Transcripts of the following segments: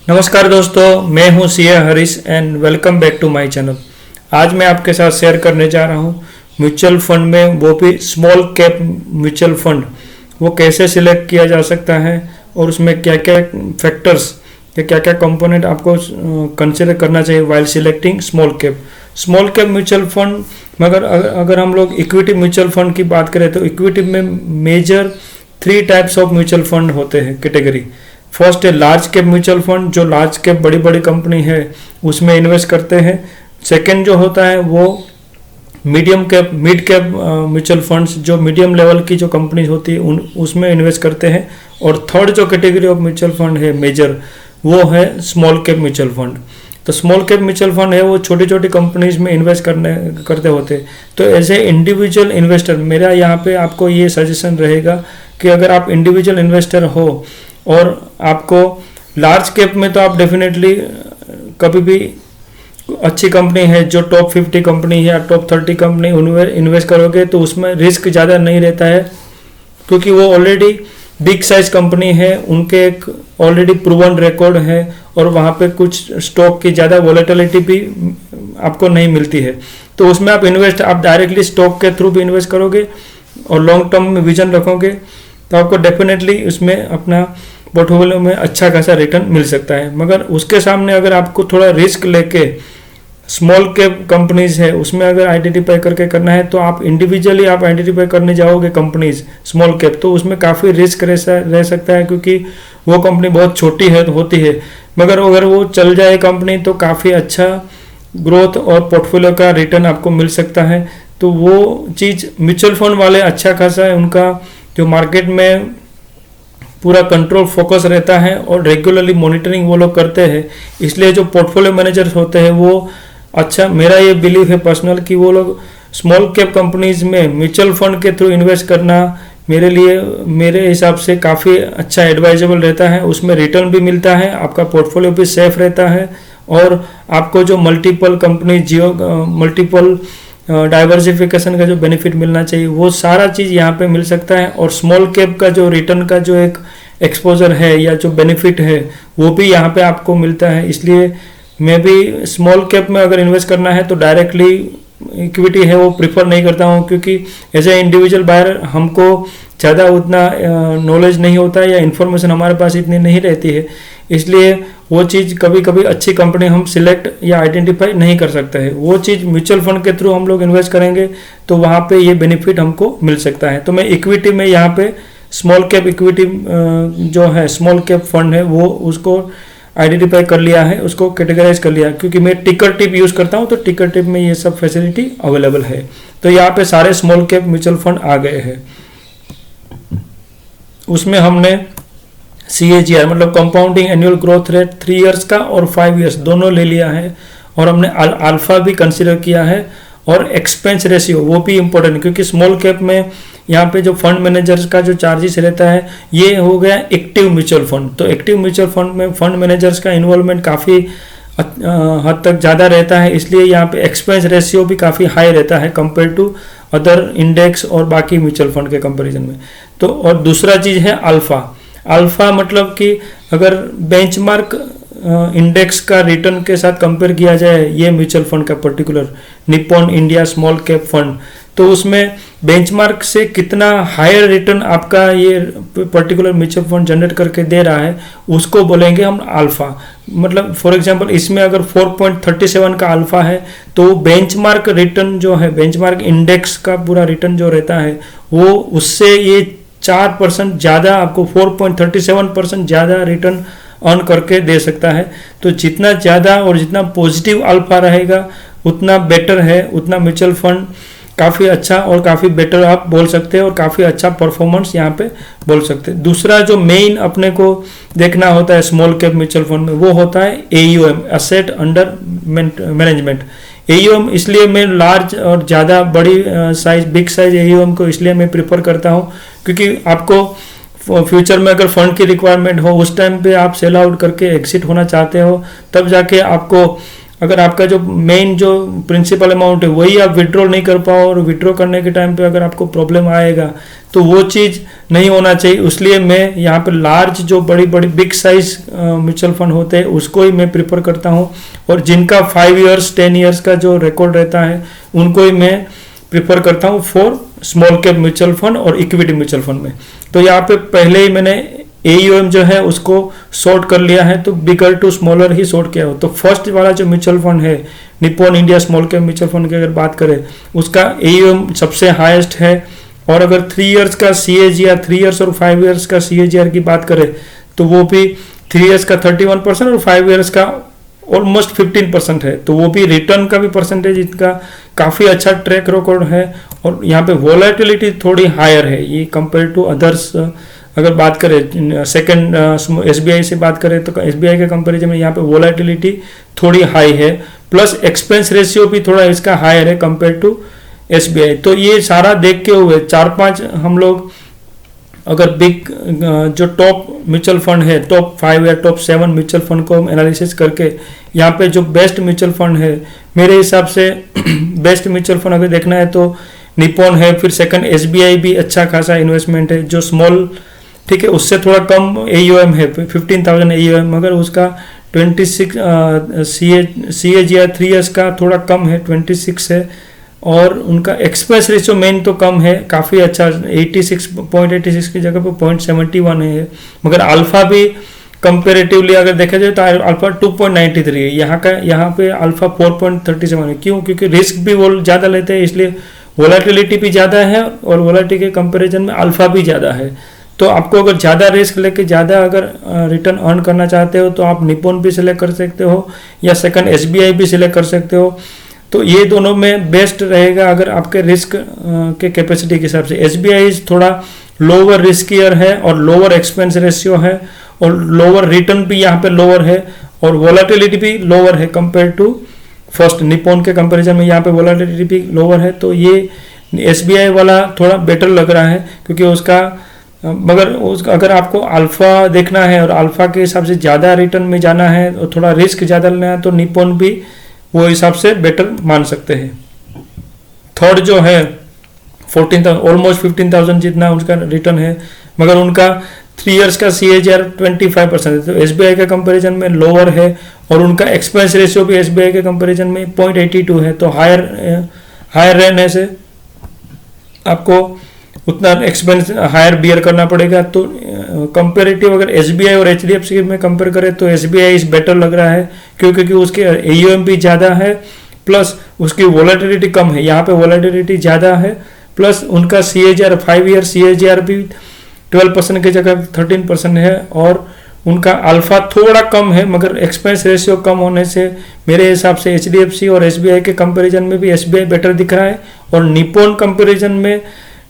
नमस्कार दोस्तों, मैं हूं CA Harish and welcome back to my channel. आज मैं आपके साथ शेयर करने जा रहा हूं म्यूचुअल फंड में, वो भी स्मॉल कैप म्यूचुअल फंड, वो कैसे सिलेक्ट किया जा सकता है और उसमें क्या क्या फैक्टर्स या क्या क्या कंपोनेंट आपको कंसिडर करना चाहिए while selecting small cap mutual fund. मगर अगर हम लोग इक्विटी म्यूचुअल फंड की बात करें तो इक्विटी में major 3 types of mutual fund होते हैं कैटेगरी। फर्स्ट है लार्ज कैप म्यूचुअल फंड, जो लार्ज कैप बड़ी बड़ी कंपनी है उसमें इन्वेस्ट करते हैं। सेकंड जो होता है वो medium cap mid cap mutual funds, जो मीडियम लेवल की जो कंपनी होती है उसमें इन्वेस्ट करते हैं। और थर्ड जो कैटेगरी ऑफ म्यूचुअल फंड है मेजर, वो है स्मॉल कैप म्यूचुअल फंड। तो स्मॉल कैप म्यूचुअल फंड है वो छोटी छोटी कंपनीज में इन्वेस्ट करते होते हैं। तो एज ए इंडिविजुअल इन्वेस्टर मेरा यहाँ पे आपको ये सजेशन रहेगा कि अगर आप इंडिविजुअल इन्वेस्टर हो और आपको लार्ज कैप में, तो आप डेफिनेटली कभी भी अच्छी कंपनी है जो टॉप 50 कंपनी है या टॉप 30 कंपनी इन्वेस्ट करोगे तो उसमें रिस्क ज़्यादा नहीं रहता है, क्योंकि वो ऑलरेडी बिग साइज कंपनी है, उनके एक ऑलरेडी प्रूवन रिकॉर्ड है और वहाँ पे कुछ स्टॉक की ज़्यादा वॉलेटिलिटी भी आपको नहीं मिलती है। तो उसमें आप डायरेक्टली स्टॉक के थ्रू भी इन्वेस्ट करोगे और लॉन्ग टर्म में विजन रखोगे तो आपको डेफिनेटली उसमें अपना पोर्टफोलियो में अच्छा खासा रिटर्न मिल सकता है। मगर उसके सामने अगर आपको थोड़ा रिस्क लेके स्मॉल कैप कंपनीज है उसमें अगर आइडेंटिफाई करके करना है तो आप इंडिविजुअली आप आइडेंटिफाई करने जाओगे कंपनीज स्मॉल कैप, तो उसमें काफ़ी रिस्क रह सकता है, क्योंकि वो कंपनी बहुत छोटी होती है। मगर अगर वो चल जाए कंपनी तो काफ़ी अच्छा ग्रोथ और पोर्टफोलियो का रिटर्न आपको मिल सकता है। तो वो चीज़ म्यूचुअल फंड वाले अच्छा खासा है, उनका जो मार्केट में पूरा कंट्रोल फोकस रहता है और रेगुलरली मॉनिटरिंग वो लोग करते हैं। इसलिए जो पोर्टफोलियो मैनेजर्स होते हैं वो अच्छा, मेरा ये बिलीव है पर्सनल कि वो लोग स्मॉल कैप कंपनीज में म्यूचुअल फंड के थ्रू इन्वेस्ट करना मेरे हिसाब से काफ़ी अच्छा एडवाइजेबल रहता है। उसमें रिटर्न भी मिलता है, आपका पोर्टफोलियो भी सेफ रहता है और आपको जो मल्टीपल कंपनी मल्टीपल डाइवर्सिफिकेशन का जो बेनिफिट मिलना चाहिए वो सारा चीज़ यहाँ पे मिल सकता है। और स्मॉल कैप का जो रिटर्न का जो एक एक्सपोजर है या जो बेनिफिट है वो भी यहाँ पे आपको मिलता है। इसलिए मैं भी स्मॉल कैप में अगर इन्वेस्ट करना है तो डायरेक्टली इक्विटी है वो प्रिफर नहीं करता हूँ, क्योंकि एज ए इंडिविजुअल बायर हमको ज़्यादा उतना नॉलेज नहीं होता या इन्फॉर्मेशन हमारे पास इतनी नहीं रहती है। इसलिए वो चीज़ कभी कभी अच्छी कंपनी हम सिलेक्ट या आइडेंटिफाई नहीं कर सकते हैं। वो चीज़ म्यूचुअल फंड के थ्रू हम लोग इन्वेस्ट करेंगे तो वहाँ पे ये बेनिफिट हमको मिल सकता है। तो मैं इक्विटी में यहाँ पे स्मॉल कैप इक्विटी जो है स्मॉल कैप फंड है वो उसको आइडेंटिफाई कर लिया है, उसको कैटेगराइज कर लिया, क्योंकि मैं टिकर टिप यूज़ करता हूँ तो टिकर टिप में ये सब फैसिलिटी अवेलेबल है। तो यहाँ पे सारे स्मॉल कैप म्यूचुअल फंड आ गए हैं। उसमें हमने CAGR मतलब compounding annual growth rate 3 years का और 5 इयर्स दोनों ले लिया है, और हमने अल्फा भी कंसिडर किया है और एक्सपेंस रेशियो वो भी इम्पोर्टेंट है, क्योंकि स्मॉल कैप में यहाँ पे जो फंड मैनेजर्स का जो चार्जेस रहता है ये हो गया एक्टिव म्यूचुअल फंड। तो एक्टिव म्यूचुअल फंड में फंड मैनेजर्स का इन्वॉल्वमेंट काफ़ी हद तक ज़्यादा रहता है, इसलिए यहाँ पे एक्सपेंस रेशियो भी काफ़ी हाई रहता है कंपेयर टू अदर इंडेक्स और बाकी म्यूचुअल फंड के कंपेरिजन में। तो और दूसरा चीज़ है अल्फा मतलब कि अगर बेंचमार्क इंडेक्स का रिटर्न के साथ कंपेयर किया जाए ये म्यूचुअल फंड का particular Nippon India small cap fund, तो उसमें बेंचमार्क से कितना हायर रिटर्न आपका ये पर्टिकुलर म्यूचुअल फंड जनरेट करके दे रहा है उसको बोलेंगे हम अल्फा। मतलब फॉर एग्जांपल इसमें अगर 4.37 का अल्फा है तो बेंचमार्क रिटर्न जो है बेंचमार्क इंडेक्स का पूरा रिटर्न जो रहता है वो उससे ये 4% ज़्यादा आपको 4.37% ज़्यादा रिटर्न अर्न करके दे सकता है। तो जितना ज़्यादा और जितना पॉजिटिव अल्फा रहेगा उतना बेटर है, उतना म्यूचुअल फंड काफ़ी अच्छा और काफ़ी बेटर आप बोल सकते हैं और काफ़ी अच्छा परफॉर्मेंस यहाँ पे बोल सकते हैं। दूसरा जो मेन अपने को देखना होता है स्मॉल कैप म्यूचुअल फंड में वो होता है AUM, asset under management. AUM इसलिए मैं लार्ज और ज़्यादा बड़ी साइज बिग साइज AUM को इसलिए मैं प्रिफर करता हूँ, क्योंकि आपको फ्यूचर में अगर फंड की रिक्वायरमेंट हो उस टाइम पे आप सेल आउट करके एग्जिट होना चाहते हो तब जाके आपको अगर आपका जो मेन जो प्रिंसिपल अमाउंट है वही आप विड्रॉ नहीं कर पाओ और विड्रॉ करने के टाइम पे अगर आपको प्रॉब्लम आएगा तो वो चीज़ नहीं होना चाहिए। इसलिए मैं यहाँ पे लार्ज जो बड़ी बड़ी बिग साइज म्यूचुअल फंड होते हैं उसको ही मैं प्रिफर करता हूँ, और जिनका 5 इयर्स 10 इयर्स का जो रिकॉर्ड रहता है उनको ही मैं प्रिफर करता हूँ for small cap mutual fund और इक्विटी म्यूचुअल फंड में। तो यहाँ पे पहले ही मैंने AUM जो है उसको सॉर्ट कर लिया है, तो बिगर टू स्मॉलर ही सॉर्ट किया हो। तो फर्स्ट वाला जो म्यूचुअल फंड है Nippon India small cap mutual fund की अगर बात करें उसका AUM सबसे हाईएस्ट है, और अगर 3 इयर्स का CAGR 3 इयर्स और 5 इयर्स का CAGR की बात करें तो वो भी 3 इयर्स का 31% और 5 इयर्स का ऑलमोस्ट 15% है। तो वो भी रिटर्न का भी परसेंटेज इनका काफ़ी अच्छा ट्रैक रिकॉर्ड है, और यहाँ पे वॉलेटिलिटी थोड़ी हायर है ये कंपेयर टू अदर्स। अगर बात करें सेकंड SBI से बात करें तो SBI के कंपेरिजन में यहाँ पे वॉलेटिलिटी थोड़ी हाई है, प्लस एक्सपेंस रेशियो भी थोड़ा इसका हायर है कंपेयर टू SBI। तो ये सारा देख के हुए 4-5 हम लोग अगर बिग जो टॉप म्यूचुअल फंड है, टॉप 5 या टॉप 7 म्यूचुअल फंड को एनालिसिस करके यहाँ पे जो बेस्ट म्यूचुअल फंड है मेरे हिसाब से बेस्ट म्यूचुअल फंड अगर देखना है तो निप्पॉन है, फिर सेकंड SBI भी अच्छा खासा इन्वेस्टमेंट है जो स्मॉल, ठीक है, उससे थोड़ा कम AUM है 15,000 AUM, मगर उसका 26 CAGR 3 इयर्स का थोड़ा कम है 26 है, और उनका एक्सपेंस रेशियो मेन तो कम है, काफ़ी अच्छा 86.86 की जगह पे 0.71 है, मगर अल्फा भी कंपेरेटिवली अगर देखा जाए तो अल्फा 2.93 है, यहाँ पे अल्फा 4.37 है। क्यों? क्योंकि रिस्क भी वो ज़्यादा लेते हैं, इसलिए वोलेटिलिटी भी ज़्यादा है, और वोलेटिलिटी के कंपेरिजन में अल्फा भी ज़्यादा है। तो आपको अगर ज़्यादा रिस्क लेके ज़्यादा अगर रिटर्न अर्न करना चाहते हो तो आप निप्पॉन भी सिलेक्ट कर सकते हो, या सेकंड SBI भी सिलेक्ट कर सकते हो। तो ये दोनों में बेस्ट रहेगा अगर आपके रिस्क के कैपेसिटी के हिसाब से। SBI थोड़ा लोअर रिस्कियर है और लोअर एक्सपेंस रेशियो है, और लोअर रिटर्न भी यहाँ पे लोअर है, और वोलेटिलिटी भी लोअर है कंपेयर टू फर्स्ट निप्पॉन के कंपैरिजन में यहाँ पे वोलेटिलिटी भी लोअर है। तो ये SBI वाला थोड़ा बेटर लग रहा है, क्योंकि उसका मगर उसका अगर आपको अल्फा देखना है और अल्फा के हिसाब से ज़्यादा रिटर्न में जाना है और थोड़ा रिस्क ज़्यादा लेना है तो निप्पॉन भी वो हिसाब से बेटर मान सकते हैं। थर्ड जो है 14,000 ऑलमोस्ट 15,000 जितना उनका रिटर्न है, मगर उनका 3 इयर्स का CAGR 25% है, तो SBI के कंपैरिजन में लोअर है, और उनका एक्सपेंस रेशियो भी SBI के कंपैरिजन में 0.82 है। तो हायर रहने से आपको उतना एक्सपेंस हायर बियर करना पड़ेगा। तो कंपेरेटिव अगर SBI और HDFC में कंपेयर करें तो SBI इस बेटर लग रहा है, क्योंकि उसके AUM भी ज़्यादा है, प्लस उसकी वोलेटिलिटी कम है, यहाँ पे वोलेटिलिटी ज़्यादा है, प्लस उनका CAGR 5 ईयर CAGR भी 12% की जगह 13% है, और उनका अल्फा थोड़ा कम है, मगर एक्सपेंस रेशियो कम होने से मेरे हिसाब से HDFC और SBI के कंपैरिजन में भी SBI बेटर दिख रहा है। और निप्पॉन कंपैरिजन में,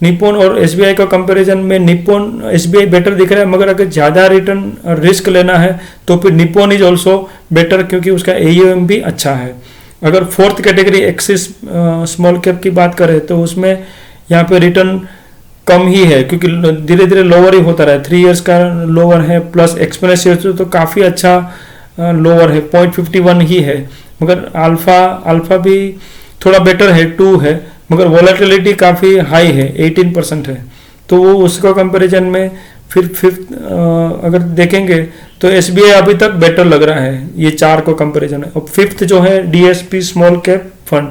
निप्पॉन और SBI का कंपैरिजन में निप्पॉन SBI बेटर दिख रहा है, मगर अगर ज़्यादा रिटर्न रिस्क लेना है तो फिर निप्पॉन इज ऑल्सो बेटर, क्योंकि उसका AUM भी अच्छा है। अगर fourth category axis small cap की बात करें तो उसमें यहाँ पे रिटर्न कम ही है, क्योंकि धीरे धीरे लोअर ही होता रहा है, 3 इयर्स का लोअर है, प्लस एक्सपेंस रेशियो तो काफ़ी अच्छा लोअर है 0.51 ही है, मगर अल्फा भी थोड़ा बेटर है 2 है, मगर वोलेटिलिटी काफ़ी हाई है 18% है। तो वो उसको कंपैरिजन में फिर फिफ्थ अगर देखेंगे तो SBI अभी तक बेटर लग रहा है ये 4 को कंपैरिजन है। और फिफ्थ जो है DSP स्मॉल कैप फंड,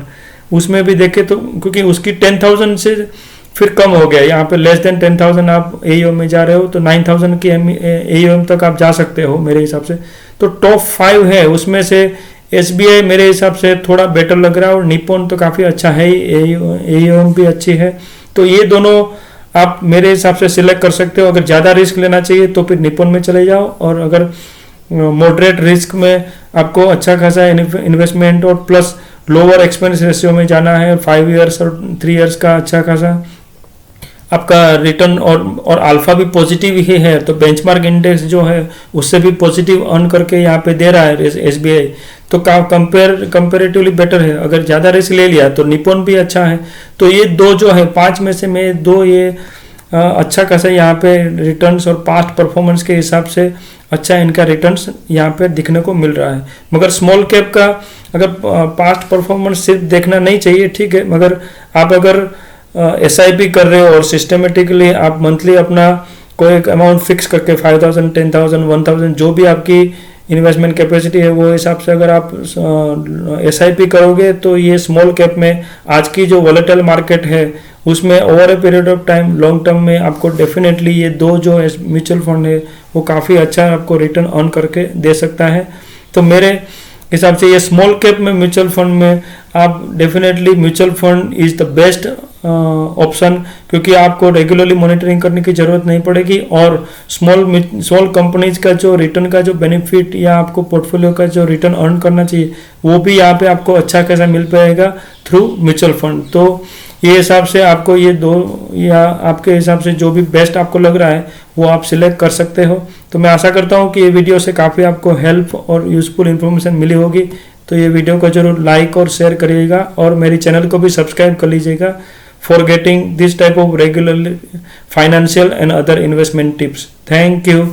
उसमें भी देखें तो क्योंकि उसकी 10,000 से फिर कम हो गया, यहाँ पे लेस देन 10,000 आप AUM में जा रहे हो तो 9,000 की AUM तक आप जा सकते हो मेरे हिसाब से। तो टॉप 5 है, उसमें से SBI मेरे हिसाब से थोड़ा बेटर लग रहा है, और निप्पॉन तो काफ़ी अच्छा है ही, AUM भी अच्छी है। तो ये दोनों आप मेरे हिसाब से सिलेक्ट कर सकते हो। अगर ज़्यादा रिस्क लेना चाहिए तो फिर निप्पॉन में चले जाओ, और अगर मॉडरेट रिस्क में आपको अच्छा खासा इन्वेस्टमेंट और प्लस लोअर एक्सपेंस रेशियो में जाना है, 5 इयर्स और 3 इयर्स का अच्छा खासा आपका रिटर्न और अल्फा भी पॉजिटिव ही है, तो बेंचमार्क इंडेक्स जो है उससे भी पॉजिटिव अर्न करके यहाँ पे दे रहा है SBI, तो कंपेरेटिवली बेटर है। अगर ज़्यादा रिस्क ले लिया तो निप्पॉन भी अच्छा है। तो ये 2 जो है 5 में से मैं 2 ये अच्छा खासा यहाँ पे रिटर्न्स और पास्ट परफॉर्मेंस के हिसाब से अच्छा इनका रिटर्न्स यहाँ पे दिखने को मिल रहा है। मगर स्मॉल कैप का अगर पास्ट परफॉर्मेंस सिर्फ देखना नहीं चाहिए, ठीक है, मगर आप अगर SIP कर रहे हो और सिस्टमेटिकली आप मंथली अपना कोई एक अमाउंट फिक्स करके 5,000, 10,000, 1,000 जो भी आपकी इन्वेस्टमेंट कैपेसिटी है वो हिसाब से अगर आप SIP करोगे तो ये स्मॉल कैप में आज की जो वोलेटाइल मार्केट है उसमें over a period of time long term में आपको डेफिनेटली ये दो जो म्यूचुअल फंड है वो काफ़ी अच्छा आपको रिटर्न अर्न करके दे सकता है। तो मेरे हिसाब से ये स्मॉल कैप में म्यूचुअल फंड में आप definitely mutual fund is the best option, क्योंकि आपको रेगुलरली मॉनिटरिंग करने की ज़रूरत नहीं पड़ेगी और स्मॉल कंपनीज का जो रिटर्न का जो बेनिफिट या आपको पोर्टफोलियो का जो रिटर्न अर्न करना चाहिए वो भी यहाँ पे आपको अच्छा खासा मिल पाएगा थ्रू म्यूचुअल फंड। तो ये हिसाब से आपको ये दो या आपके हिसाब से जो भी बेस्ट आपको लग रहा है वो आप सिलेक्ट कर सकते हो। तो मैं आशा करता हूँ कि ये वीडियो से काफ़ी आपको हेल्प और यूज़फुल इन्फॉर्मेशन मिली होगी। तो ये वीडियो को जरूर लाइक और शेयर करिएगा और मेरे चैनल को भी सब्सक्राइब कर लीजिएगा for getting this type of regular financial and other investment tips. Thank you.